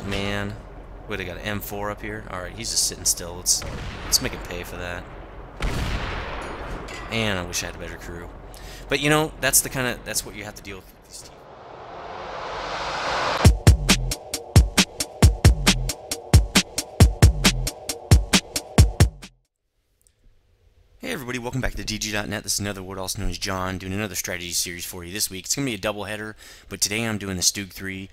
man. Wait, I got an M4 up here. All right, he's just sitting still. Let's make him pay for that. And I wish I had a better crew. But you know, that's what you have to deal with these teams. Hey everybody, welcome back to DG.net. This is nethervoid, also known as John, doing another strategy series for you this week. It's going to be a double header, but today I'm doing the StuG III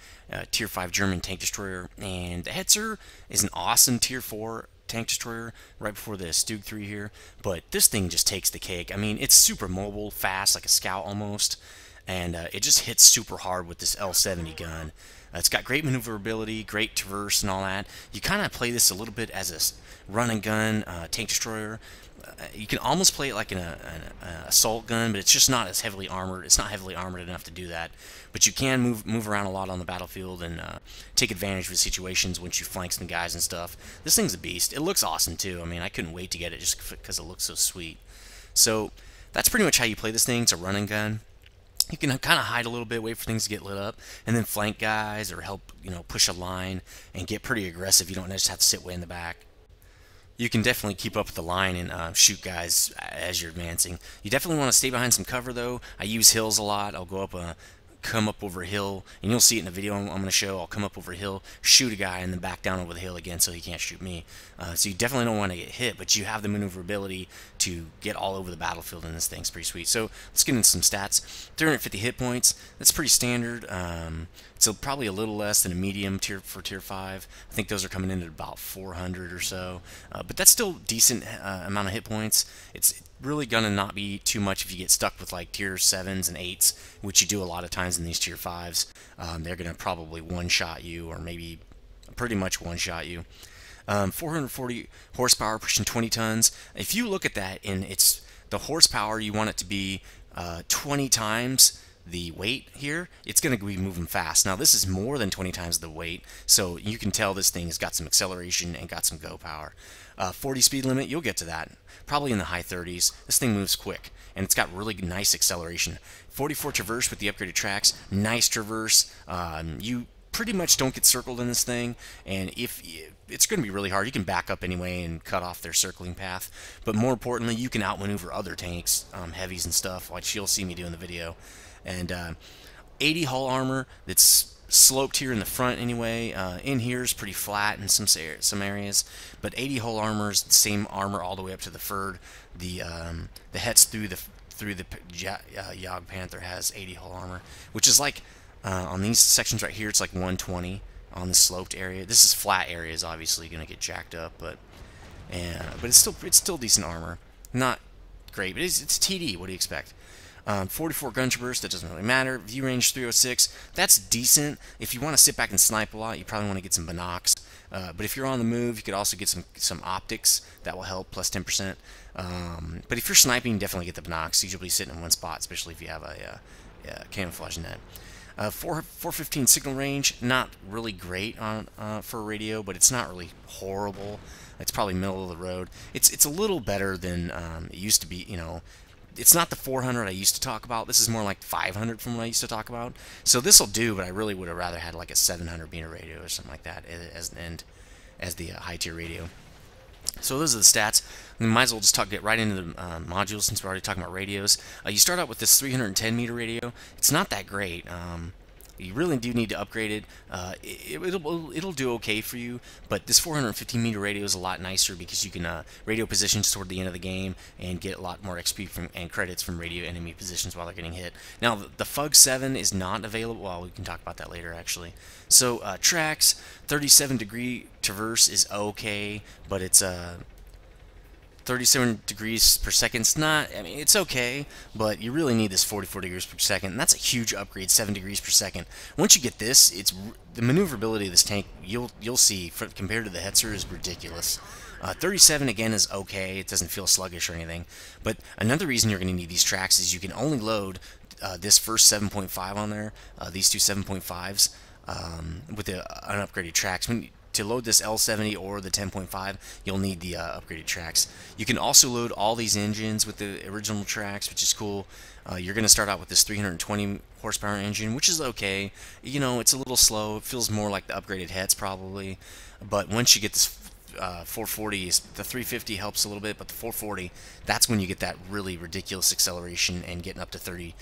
Tier 5 German tank destroyer, and the Hetzer is an awesome Tier 4 tank destroyer right before the StuG III here, but this thing just takes the cake. I mean, it's super mobile, fast, like a scout almost, and it just hits super hard with this L70 gun. It's got great maneuverability, great traverse and all that. You kind of play this a little bit as a run and gun tank destroyer. You can almost play it like an assault gun, but it's just not as heavily armored. It's not heavily armored enough to do that. But you can move around a lot on the battlefield and take advantage of the situations once you flank some guys and stuff. This thing's a beast. It looks awesome too. I mean, I couldn't wait to get it just because it looks so sweet. So that's pretty much how you play this thing. It's a run and gun. You can kind of hide a little bit, wait for things to get lit up, and then flank guys or help, push a line and get pretty aggressive. You don't just have to sit way in the back. You can definitely keep up with the line and shoot guys as you're advancing. You definitely want to stay behind some cover though. I use hills a lot. I'll go up come up over a hill, and you'll see it in the video I'm going to show. I'll come up over a hill, shoot a guy, and then back down over the hill again so he can't shoot me. So you definitely don't want to get hit, but you have the maneuverability to get all over the battlefield in this thing. It's pretty sweet. So let's get into some stats. 350 hit points. That's pretty standard. It's probably a little less than a medium tier for tier 5. I think those are coming in at about 400 or so. But that's still decent amount of hit points. It's really gonna not be too much if you get stuck with like tier 7s and 8s, which you do a lot of times in these tier 5s. They're gonna probably one-shot you, or maybe pretty much one-shot you. 440 horsepower, pushing 20 tons. If you look at that, and it's the horsepower, you want it to be 20 times the weight here. It's going to be moving fast. Now this is more than 20 times the weight, so you can tell this thing has got some acceleration and got some go power. 40 speed limit, you'll get to that, probably in the high 30s. This thing moves quick, and it's got really nice acceleration. 44 traverse with the upgraded tracks, nice traverse. You pretty much don't get circled in this thing, and if it's going to be really hard, you can back up anyway and cut off their circling path, but more importantly, you can outmaneuver other tanks, heavies and stuff, which you'll see me do in the video. And 80 hull armor that's sloped here in the front anyway. In here is pretty flat in some areas, but 80 hull armor is the same armor all the way up to the Ferd. The Hetz through the Jagd Panther has 80 hull armor, which is like on these sections right here, it's like 120 on the sloped area. This is flat areas, obviously gonna get jacked up, but it's still decent armor. Not great, but it's TD. What do you expect? 44 gun traverse, that doesn't really matter. View range 306, that's decent. If you want to sit back and snipe a lot, you probably want to get some binocs. But if you're on the move, you could also get some optics. That will help, plus 10%. But if you're sniping, definitely get the binocs. Usually sitting in one spot, especially if you have a camouflage net. 415 signal range, not really great for a radio, but it's not really horrible. It's probably middle of the road. It's a little better than it used to be, It's not the 400 I used to talk about. This is more like 500 from what I used to talk about. So this will do, but I really would have rather had like a 700 meter radio or something like that as the high tier radio. So those are the stats. We might as well just get right into the modules since we're already talking about radios. You start out with this 310 meter radio. It's not that great. You really do need to upgrade it. It'll do okay for you, but this 415 meter radio is a lot nicer because you can radio positions toward the end of the game and get a lot more XP and credits from radio enemy positions while they're getting hit. Now the FUG 7 is not available. Well, we can talk about that later actually. So tracks, 37-degree traverse is okay, but it's 37 degrees per second. It's not, I mean, it's okay, but you really need this 44 degrees per second, and that's a huge upgrade, 7 degrees per second. Once you get this, it's the maneuverability of this tank, you'll see, compared to the Hetzer, is ridiculous. 37 again is okay, it doesn't feel sluggish or anything, but another reason you're going to need these tracks is you can only load this first 7.5 on there, these two 7.5s, with the unupgraded tracks. to load this L70 or the 10.5, you'll need the upgraded tracks. You can also load all these engines with the original tracks, which is cool. You're going to start out with this 320 horsepower engine, which is okay. You know, it's a little slow. It feels more like the upgraded HETs probably. But once you get this 440, the 350 helps a little bit, but the 440, that's when you get that really ridiculous acceleration and getting up to 30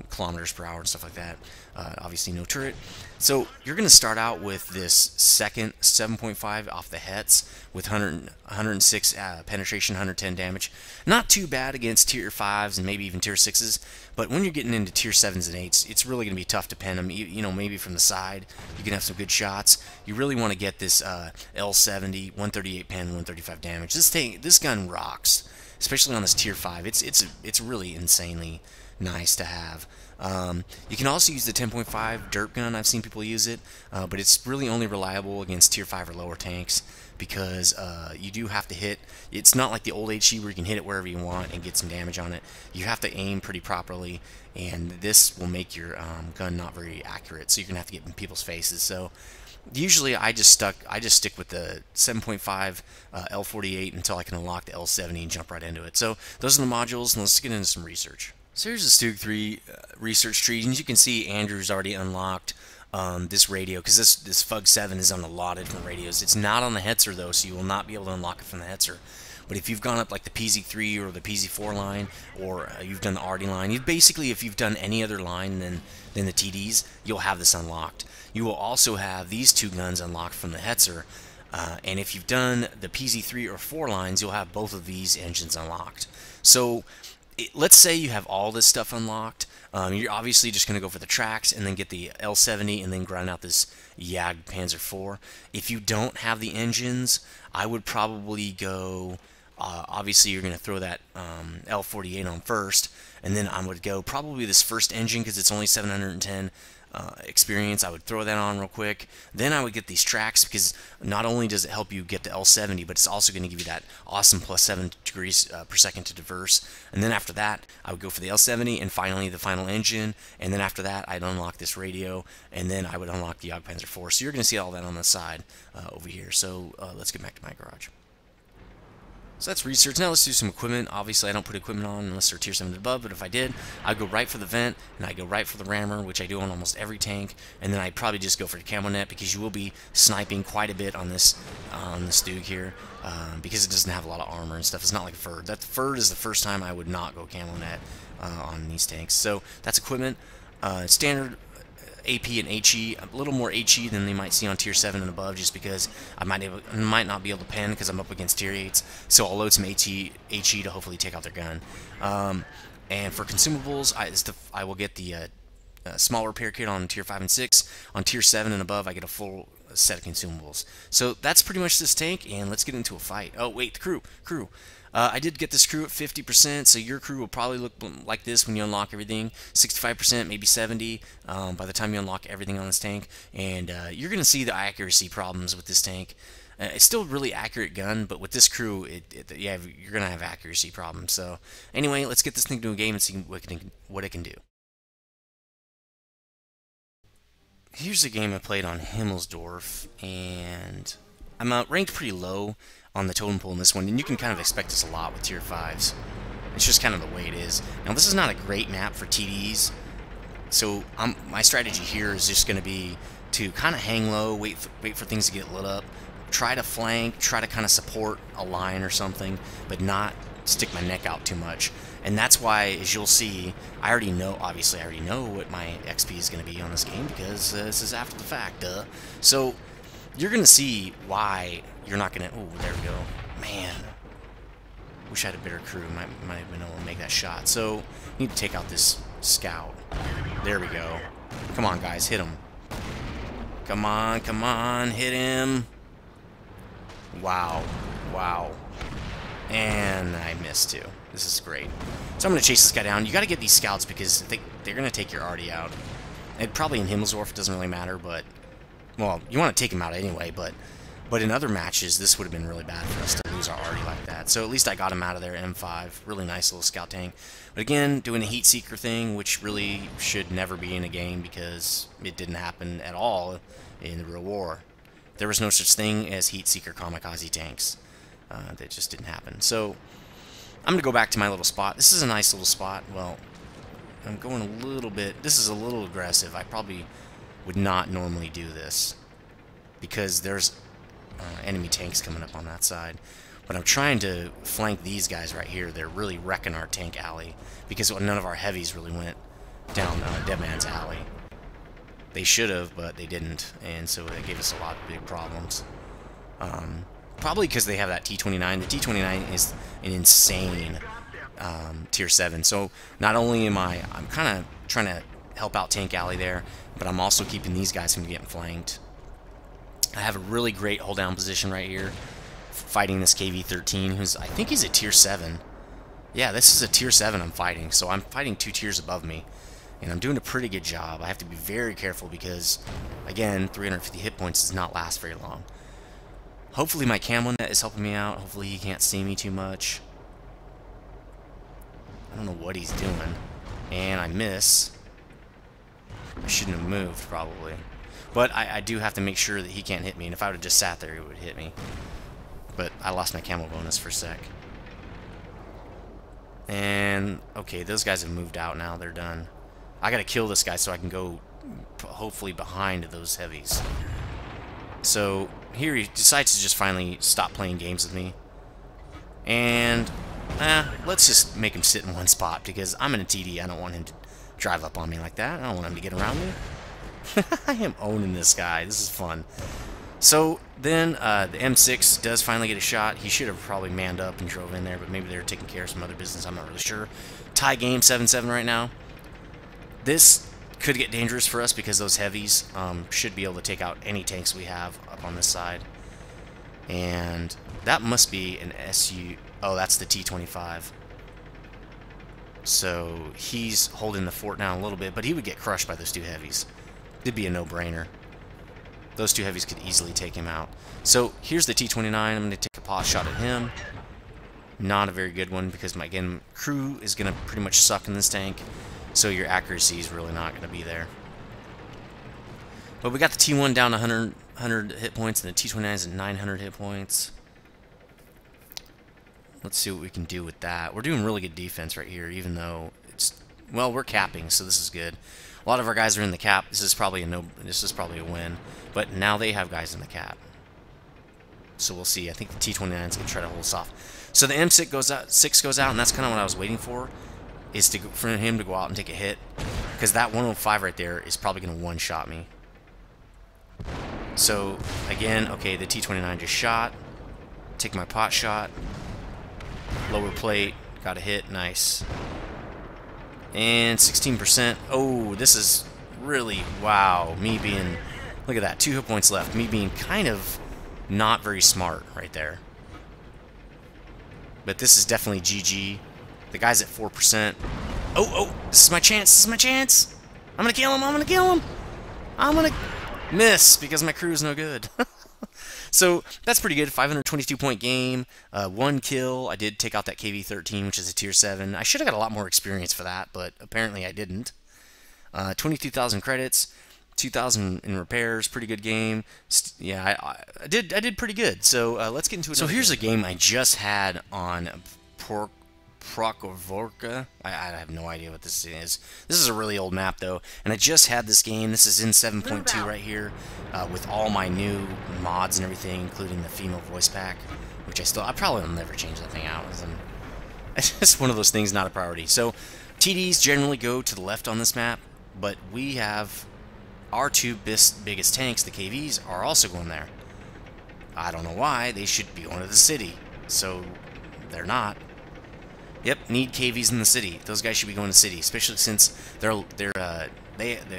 kilometers per hour and stuff like that. Obviously no turret. So you're going to start out with this second 7.5 off the HETs with 106 penetration, 110 damage. Not too bad against tier 5s and maybe even tier 6s, but when you're getting into tier 7s and 8s, it's really going to be tough to pen them. You know, maybe from the side you can have some good shots. You really want to get this L70, 138 pen, 135 damage. This gun rocks, especially on this tier 5. It's really insanely nice to have. You can also use the 10.5 derp gun. I've seen people use it, but it's really only reliable against tier 5 or lower tanks because you do have to hit. It's not like the old HE where you can hit it wherever you want and get some damage on it. You have to aim pretty properly, and this will make your gun not very accurate, so you're gonna have to get in people's faces. So usually I just stick with the 7.5 L48 until I can unlock the L70 and jump right into it. So those are the modules, and let's get into some research. So here's the StuG III research tree, and as you can see, Andrew's already unlocked this radio, because this FUG 7 is on a lot of different radios. It's not on the Hetzer though, so you will not be able to unlock it from the Hetzer. But if you've gone up like the PZ3 or the PZ4 line, or you've done the RD line, if you've done any other line than the TDs, you'll have this unlocked. You will also have these two guns unlocked from the Hetzer, and if you've done the PZ3 or 4 lines, you'll have both of these engines unlocked. So let's say you have all this stuff unlocked. You're obviously just going to go for the tracks and then get the L70 and then grind out this YAG Panzer IV. If you don't have the engines, I would probably go, obviously you're going to throw that L48 on first, and then I would go probably this first engine because it's only 710 experience. I would throw that on real quick. Then I would get these tracks because not only does it help you get the L70, but it's also going to give you that awesome plus 7 degrees per second to diverse. And then after that, I would go for the L70 and finally the final engine. And then after that, I'd unlock this radio, and then I would unlock the YAG Panzer IV. So you're going to see all that on the side over here. So let's get back to my garage. So that's research. Now let's do some equipment. Obviously, I don't put equipment on unless they're tier 7 and above, but if I did, I'd go right for the vent, and I'd go right for the rammer, which I do on almost every tank, and then I'd probably just go for the camo net because you will be sniping quite a bit on this StuG here because it doesn't have a lot of armor and stuff. It's not like FERD. That FERD is the first time I would not go camo net on these tanks. So that's equipment. Standard AP and HE, a little more HE than they might see on tier 7 and above, just because I might not be able to pen because I'm up against tier 8s, so I'll load some HE to hopefully take out their gun. And for consumables, I will get the small repair kit on tier 5 and 6. On tier 7 and above, I get a full set of consumables. So that's pretty much this tank, and let's get into a fight. Oh wait, the crew. I did get this crew at 50%, so your crew will probably look like this when you unlock everything. 65%, maybe 70% by the time you unlock everything on this tank. And you're going to see the accuracy problems with this tank. It's still a really accurate gun, but with this crew, yeah, you're going to have accuracy problems. So anyway, let's get this thing to a game and see what it can do. Here's a game I played on Himmelsdorf, and I'm ranked pretty low on the totem pole in this one, and you can kind of expect this a lot with tier 5s. It's just kind of the way it is. Now, this is not a great map for TDs, so my strategy here is just going to be to kind of hang low, wait for things to get lit up, try to flank, try to kind of support a line or something, but not stick my neck out too much. And that's why, as you'll see, obviously I already know what my XP is going to be on this game because this is after the fact, duh. So you're going to see why you're not going to... Oh, there we go. Man. Wish I had a better crew. Might have been able to make that shot. So, need to take out this scout. There we go. Come on, guys. Hit him. Come on. Hit him. Wow. And I missed, too. This is great. So I'm going to chase this guy down. You got to get these scouts because they're going to take your arty out. And probably in Himmelsdorf, it doesn't really matter, but... Well, you want to take him out anyway, but in other matches, this would have been really bad for us to lose our arty like that. So at least I got him out of there, M5. Really nice little scout tank. But again, doing a heat seeker thing, which really should never be in a game because it didn't happen at all in the real war. there was no such thing as heat seeker kamikaze tanks. That just didn't happen. So I'm gonna go back to my little spot. This is a nice little spot. Well, I'm going a little bit. This is a little aggressive. I probably would not normally do this because there's enemy tanks coming up on that side. But I'm trying to flank these guys right here. They're really wrecking our tank alley because none of our heavies really went down Deadman's alley. They should have, but they didn't, and so that gave us a lot of big problems. Probably because they have that T29. The T29 is an insane tier 7. So not only am I'm kind of trying to help out tank alley there, but I'm also keeping these guys from getting flanked. I have a really great hold down position right here, fighting this KV-13, who's, I think he's a tier 7. Yeah, this is a tier 7 I'm fighting, so I'm fighting 2 tiers above me, and I'm doing a pretty good job. I have to be very careful because, again, 350 hit points does not last very long. Hopefully my camo net is helping me out. Hopefully he can't see me too much. I don't know what he's doing, and I miss. I shouldn't have moved, probably. But I do have to make sure that he can't hit me, and if I would have just sat there, he would hit me. But I lost my camo bonus for a sec. And, okay, those guys have moved out now. They're done. I gotta kill this guy so I can go, hopefully, behind those heavies. So, here he decides to just finally stop playing games with me. And, let's just make him sit in one spot, because I'm in a TD. I don't want him to drive up on me like that. I don't want him to get around me. I am owning this guy. This is fun. So then the M6 does finally get a shot. He should have probably manned up and drove in there, but maybe they were taking care of some other business. I'm not really sure. Tie game 7-7 right now. This could get dangerous for us because those heavies should be able to take out any tanks we have up on this side. And that must be an SU. Oh, that's the T25. So he's holding the fort down a little bit, but he would get crushed by those 2 heavies. It'd be a no-brainer. Those 2 heavies could easily take him out. So here's the T29. I'm going to take a pause shot at him. Not a very good one because, again, crew is going to pretty much suck in this tank. So your accuracy is really not going to be there. But we got the T1 down to 100 hit points, and the T29 is at 900 hit points. Let's see what we can do with that. We're doing really good defense right here, even though it's... Well, we're capping, so this is good. A lot of our guys are in the cap. This is probably a win. But now they have guys in the cap. So we'll see. I think the T29 is going to try to hold us off. So the M6 goes out, and that's kind of what I was waiting for, is for him to go out and take a hit. Because that 105 right there is probably going to one-shot me. So, again, okay, the T29 just shot. Take my pot shot. Lower plate. Got a hit. Nice. And 16%. Oh, this is really, wow, me being, look at that, 2 hit points left. Me being kind of not very smart right there. But this is definitely GG. The guy's at 4%. Oh, this is my chance. This is my chance. I'm going to kill him. I'm going to kill him. I'm going to miss because my crew is no good. So that's pretty good. 522-point game, 1 kill. I did take out that KV-13, which is a tier 7. I should have got a lot more experience for that, but apparently I didn't. 22,000 credits, 2,000 in repairs. Pretty good game. Yeah, I did pretty good. So let's get into it. So here's a game I just had on Prokhorovka. I have no idea what this is. This is a really old map, though, and I just had this game. This is in 7.2 right here, with all my new mods and everything, including the female voice pack, which I probably will never change that thing out. It's just one of those things, not a priority. So TDs generally go to the left on this map, but we have our 2 biggest tanks, the KVs, are also going there. I don't know why. They should be going to the city, so they're not. Yep, need KVs in the city. Those guys should be going to the city, especially since the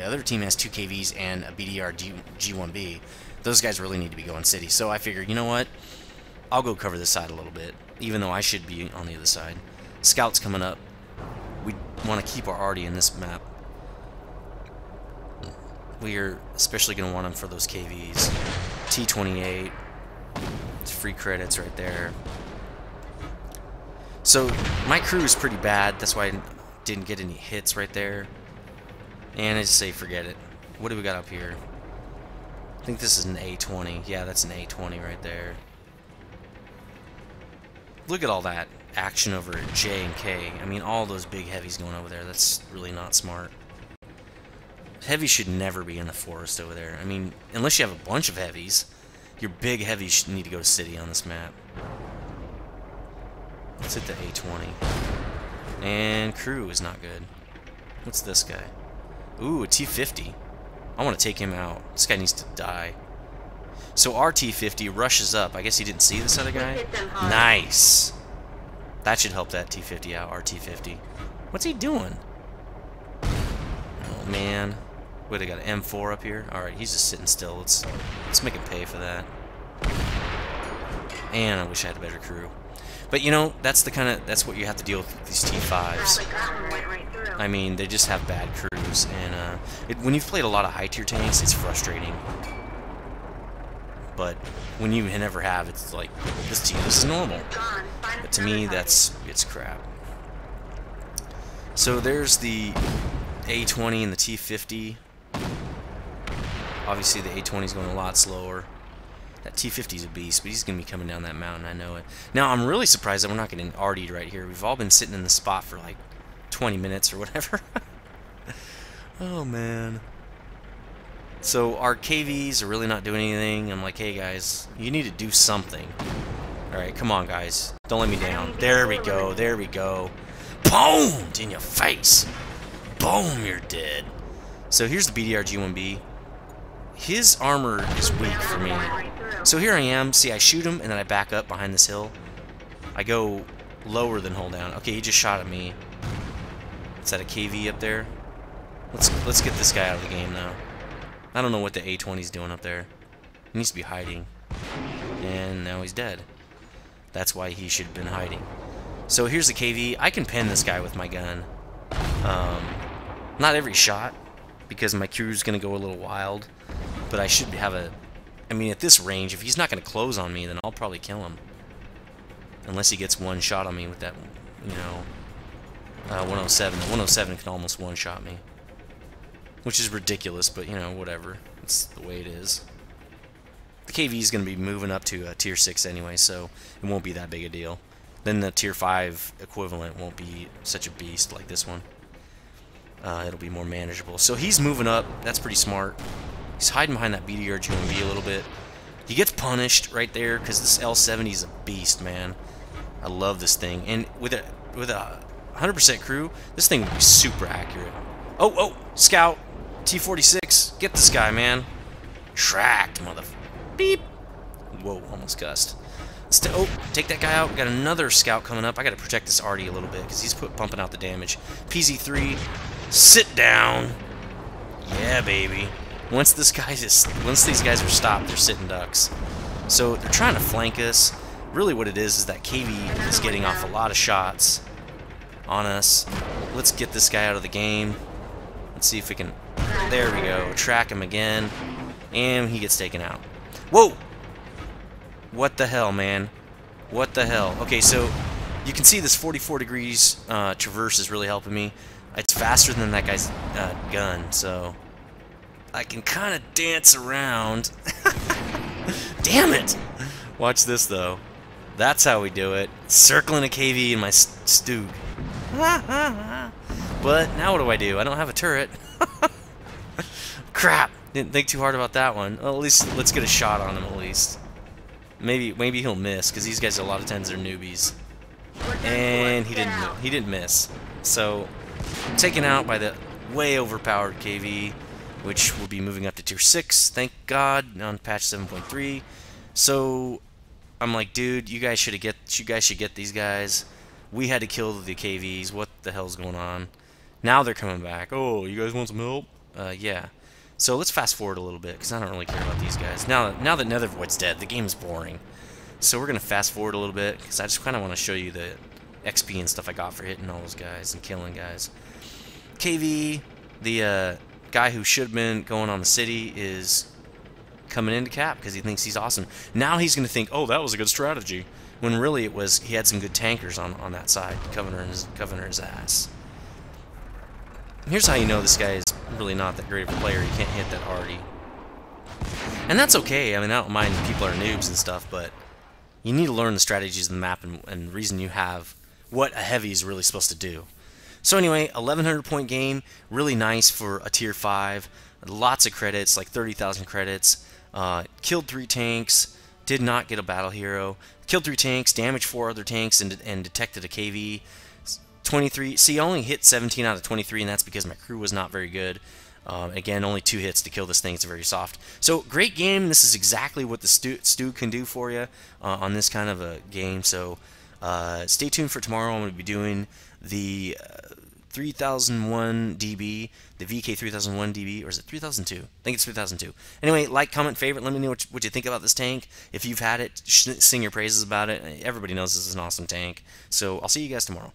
other team has 2 KVs and a BDR G1B. Those guys really need to be going city. So I figured, you know what? I'll go cover this side a little bit, even though I should be on the other side. Scouts coming up. We want to keep our arty in this map. We are especially going to want them for those KVs. T28. It's free credits right there. So, my crew is pretty bad, that's why I didn't get any hits right there. And I just say forget it. What do we got up here? I think this is an E20. Yeah, that's an E20 right there. Look at all that action over at J and K. I mean, all those big heavies going over there. That's really not smart. Heavies should never be in the forest over there. I mean, unless you have a bunch of heavies, your big heavies should need to go to city on this map. Let's hit the E20. And crew is not good. What's this guy? Ooh, a T50. I want to take him out. This guy needs to die. So our T50 rushes up. I guess he didn't see this other guy. Nice. That should help that T50 out, our T50. What's he doing? Oh, man. Wait, I got an M4 up here? Alright, he's just sitting still. Let's make him pay for that. And I wish I had a better crew. But you know, that's what you have to deal with these T5s. I mean, they just have bad crews, and when you've played a lot of high tier tanks, it's frustrating. But when you never have, it's like this is normal. But to me, it's crap. So there's the A20 and the T50. Obviously, the A20 is going a lot slower. That T50 is a beast, but he's going to be coming down that mountain, I know it. Now, I'm really surprised that we're not getting RD'd right here. We've all been sitting in the spot for like 20 minutes or whatever. Oh, man. So, our KVs are really not doing anything. I'm like, hey, guys, you need to do something. Alright, come on, guys. Don't let me down. There we go. There we go. Boom! In your face. Boom, you're dead. So, here's the BDR-G1B. His armor is weak for me. So here I am. See, I shoot him, and then I back up behind this hill. I go lower than hold down. Okay, he just shot at me. Is that a KV up there? Let's get this guy out of the game now. I don't know what the A20's doing up there. He needs to be hiding. And now he's dead. That's why he should have been hiding. So here's the KV. I can pin this guy with my gun. Not every shot, because my crew's going to go a little wild. But I should have a... I mean, at this range, if he's not going to close on me, then I'll probably kill him. Unless he gets one shot on me with that, you know, 107. The 107 can almost one-shot me. Which is ridiculous, but, you know, whatever. It's the way it is. The KV is going to be moving up to Tier 6 anyway, so it won't be that big a deal. Then the Tier 5 equivalent won't be such a beast like this one. It'll be more manageable. So he's moving up. That's pretty smart. He's hiding behind that BDR-G1B a little bit. He gets punished right there because this L70 is a beast, man. I love this thing. And with a 100% crew, this thing would be super accurate. Oh, scout. T46. Get this guy, man. Tracked, mother... Beep. Whoa, almost cussed. Oh, take that guy out. We got another scout coming up. I got to protect this Artie a little bit because he's pumping out the damage. PZ3. Sit down. Yeah, baby. Once these guys are stopped, they're sitting ducks. So they're trying to flank us. Really what it is that KV is getting off a lot of shots on us. Let's get this guy out of the game. Let's see if we can... There we go. Track him again. And he gets taken out. Whoa! What the hell, man? What the hell? Okay, so you can see this 44 degrees traverse is really helping me. It's faster than that guy's gun, so... I can kind of dance around. Damn it! Watch this, though. That's how we do it. Circling a KV in my StuG. But now what do? I don't have a turret. Crap! Didn't think too hard about that one. Well, at least let's get a shot on him at least. Maybe he'll miss because these guys a lot of times are newbies. And he didn't miss. So taken out by the way overpowered KV, which will be moving up to Tier 6, thank God, on patch 7.3. So I'm like, dude, you guys should get these guys. We had to kill the KVs. What the hell's going on? Now they're coming back. Oh, you guys want some help? Yeah. So let's fast forward a little bit because I don't really care about these guys. Now that nethervoid's dead, the game's boring. So we're gonna fast forward a little bit because I just kind of want to show you the XP and stuff I got for hitting all those guys and killing guys. KV, the guy who should have been going on the city, is coming into cap because he thinks he's awesome. Now he's going to think, oh, that was a good strategy. When really it was, he had some good tankers on that side, covering his ass. Here's how you know this guy is really not that great of a player. He can't hit that Artie. And that's okay. I mean, I don't mind people are noobs and stuff, but you need to learn the strategies of the map and the reason you have what a heavy is really supposed to do. So anyway, 1100 point game, really nice for a tier 5. Lots of credits, like 30,000 credits. Killed 3 tanks, did not get a battle hero. Killed 3 tanks, damaged 4 other tanks, and detected a KV. 23. See, I only hit 17 out of 23, and that's because my crew was not very good. Again, only 2 hits to kill this thing. It's very soft. So, great game. This is exactly what the StuG can do for you on this kind of a game. So, stay tuned for tomorrow. I'm going to be doing the 3001 DB, the VK 3001 DB, or is it 3002? I think it's 3002. Anyway, like, comment, favorite. Let me know what you think about this tank. If you've had it, sing your praises about it. Everybody knows this is an awesome tank. So, I'll see you guys tomorrow.